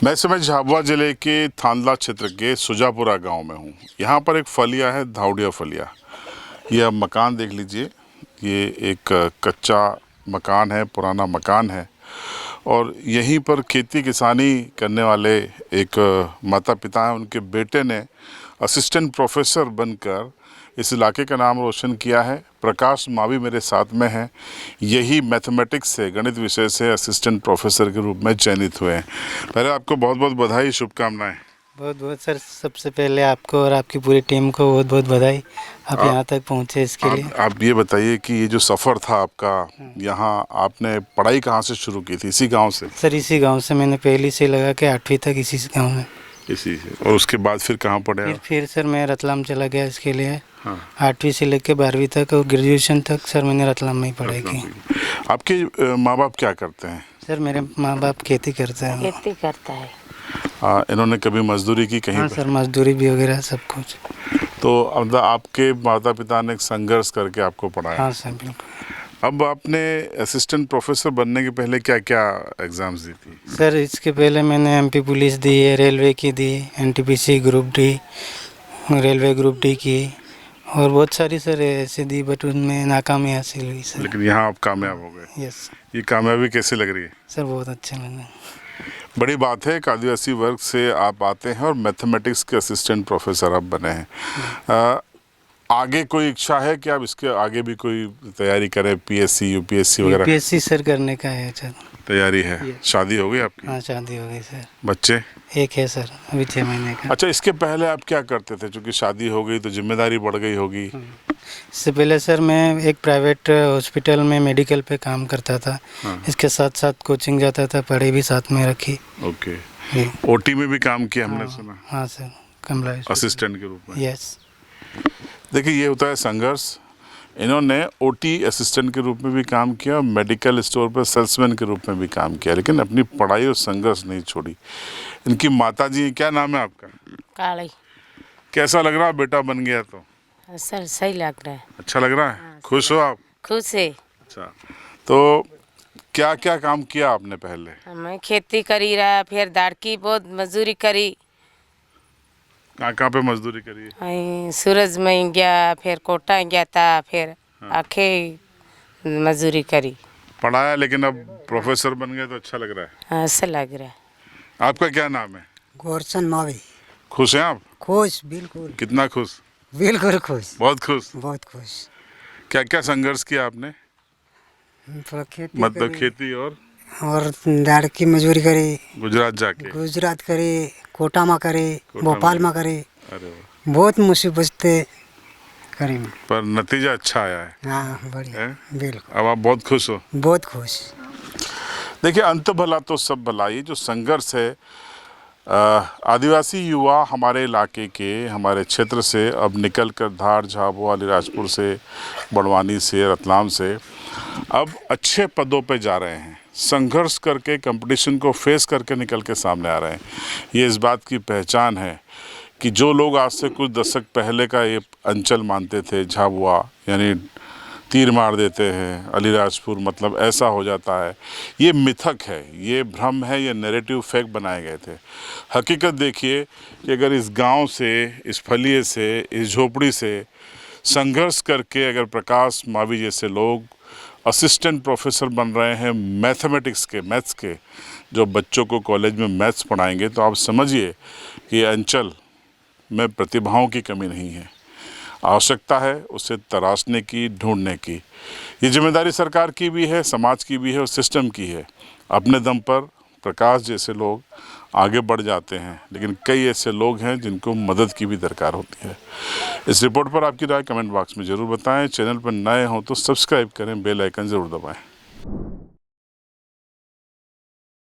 मैं इस समय झाबुआ जिले के थांदला क्षेत्र के सुजापुरा गांव में हूं। यहां पर एक फलिया है, धावड़िया फलिया। यह मकान देख लीजिए, ये एक कच्चा मकान है, पुराना मकान है और यहीं पर खेती किसानी करने वाले एक माता पिता हैं। उनके बेटे ने असिस्टेंट प्रोफेसर बनकर इस इलाके का नाम रोशन किया है। प्रकाश मावी मेरे साथ में हैं। यही मैथमेटिक्स से, गणित विषय से असिस्टेंट प्रोफेसर के रूप में चयनित हुए हैं। पहले आपको बहुत बहुत बधाई, शुभकामनाएं। बहुत बहुत सर, सबसे पहले आपको और आपकी पूरी टीम को बहुत बहुत बधाई। आप यहाँ तक पहुँचे इसके लिए। आप ये बताइए कि ये जो सफ़र था आपका, यहाँ आपने पढ़ाई कहाँ से शुरू की थी? इसी गांव से? सर इसी गांव से मैंने पहली से लगा के 8वीं तक इसी गांव में। इसी से। और उसके बाद फिर कहाँ पढ़े आप? फिर सर मैं रतलाम चला गया इसके लिए। हाँ। 8वीं से लेकर 12वीं तक और ग्रेजुएशन तक सर मैंने रतलाम में ही पढ़ाई की। आपके माँ बाप क्या करते हैं? सर मेरे माँ बाप खेती करते हैं। खेती करता है। इन्होंने कभी मजदूरी की कहीं? हाँ सर, मजदूरी भी वगैरह सब कुछ। तो अब आपके माता पिता ने संघर्ष करके आपको पढ़ाया? हाँ सर बिल्कुल। अब आपने असिस्टेंट प्रोफेसर बनने के पहले क्या क्या एग्ज़ाम्स दी थी? सर इसके पहले मैंने एमपी पुलिस दी है, रेलवे की दी, NTPC group D, railway group D की और बहुत सारी सर ऐसे दी, बट उनमें नाकामी हासिल हुई सर। लेकिन यहाँ आप कामयाब हो गए। यस। ये कामयाबी कैसे लग रही है? सर बहुत अच्छे लगे। बड़ी बात है, एक आदिवासी वर्ग से आप आते हैं और मैथमेटिक्स के असिस्टेंट प्रोफेसर आप बने हैं। आगे कोई इच्छा है कि आप इसके आगे भी कोई तैयारी करें, पीएससी यूपीएससी वगैरह? यूपीएससी सर करने का है सर। तैयारी है। शादी हो गई आपकी? हाँ शादी हो गई सर। बच्चे? एक है सर, अभी 6 महीने का। अच्छा, इसके पहले आप क्या करते थे? क्योंकि शादी हो गई तो जिम्मेदारी बढ़ गई होगी। इससे पहले सर मैं एक प्राइवेट हॉस्पिटल में मेडिकल पे काम करता था। हाँ। इसके साथ साथ कोचिंग जाता था, पढ़ाई भी साथ में रखी। ओके। ओटी में भी काम किया हमने सुना? हाँ सर, कमला असिस्टेंट के रूप में। यस। देखिए, ये होता है संघर्ष। इन्होंने ओटी असिस्टेंट के रूप में भी काम किया, मेडिकल स्टोर पर सेल्समैन के रूप में भी काम किया, लेकिन अपनी पढ़ाई और संघर्ष नहीं छोड़ी। इनकी माताजी, क्या नाम है आपका? काली। कैसा लग रहा है बेटा बन गया तो? सर सही लग रहा है। अच्छा लग रहा है? हाँ, खुश हो आप? खुश है। अच्छा, तो क्या क्या काम किया आपने पहले? मैं खेती करी रहा, फिर दाड़ की बहुत मजदूरी करी। कहाँ पे मजदूरी करी? सूरज में गया, फिर कोटा गया था, फिर आखे मजदूरी करी। पढ़ाया, लेकिन अब प्रोफेसर बन गए तो अच्छा लग रहा है? हाँ अच्छा लग रहा है। आपका क्या नाम है? गोरसन मावी। खुश हैं आप? खुश, बिल्कुल। कितना खुश? बिल्कुल खुश। बहुत खुश। बहुत खुश। क्या क्या संघर्ष किया आपने? मतलब खेती और दाड़ की मजदूरी करे, गुजरात जाके? गुजरात करे, कोटा में करे, भोपाल में करे। अरे वाह। बहुत मुसीबत करी, पर नतीजा अच्छा आया है। हाँ बढ़िया, बिल्कुल। अब आप बहुत खुश हो? बहुत खुश। देखिए, अंत भला तो सब भला। ये जो संघर्ष है, आदिवासी युवा हमारे इलाके के, हमारे क्षेत्र से अब निकल कर धार, झाबुआ, अलीराजपुर से, बड़वानी से, रतलाम से अब अच्छे पदों पे जा रहे हैं। संघर्ष करके, कंपटीशन को फेस करके निकल के सामने आ रहे हैं। ये इस बात की पहचान है कि जो लोग आज से कुछ दशक पहले का ये अंचल मानते थे, झाबुआ यानी तीर मार देते हैं, अलीराजपुर मतलब ऐसा हो जाता है, ये मिथक है, ये भ्रम है, ये नैरेटिव फेक बनाए गए थे। हकीकत देखिए कि अगर इस गांव से, इस फलिए से, इस झोपड़ी से संघर्ष करके अगर प्रकाश मावी जैसे लोग असिस्टेंट प्रोफेसर बन रहे हैं मैथमेटिक्स के, मैथ्स के, जो बच्चों को कॉलेज में मैथ्स पढ़ाएंगे, तो आप समझिए कि अंचल में प्रतिभाओं की कमी नहीं है। आवश्यकता है उसे तराशने की, ढूंढने की। ये जिम्मेदारी सरकार की भी है, समाज की भी है और सिस्टम की है। अपने दम पर प्रकाश जैसे लोग आगे बढ़ जाते हैं, लेकिन कई ऐसे लोग हैं जिनको मदद की भी दरकार होती है। इस रिपोर्ट पर आपकी राय कमेंट बॉक्स में ज़रूर बताएं। चैनल पर नए हों तो सब्सक्राइब करें, बेल आइकन ज़रूर दबाएं।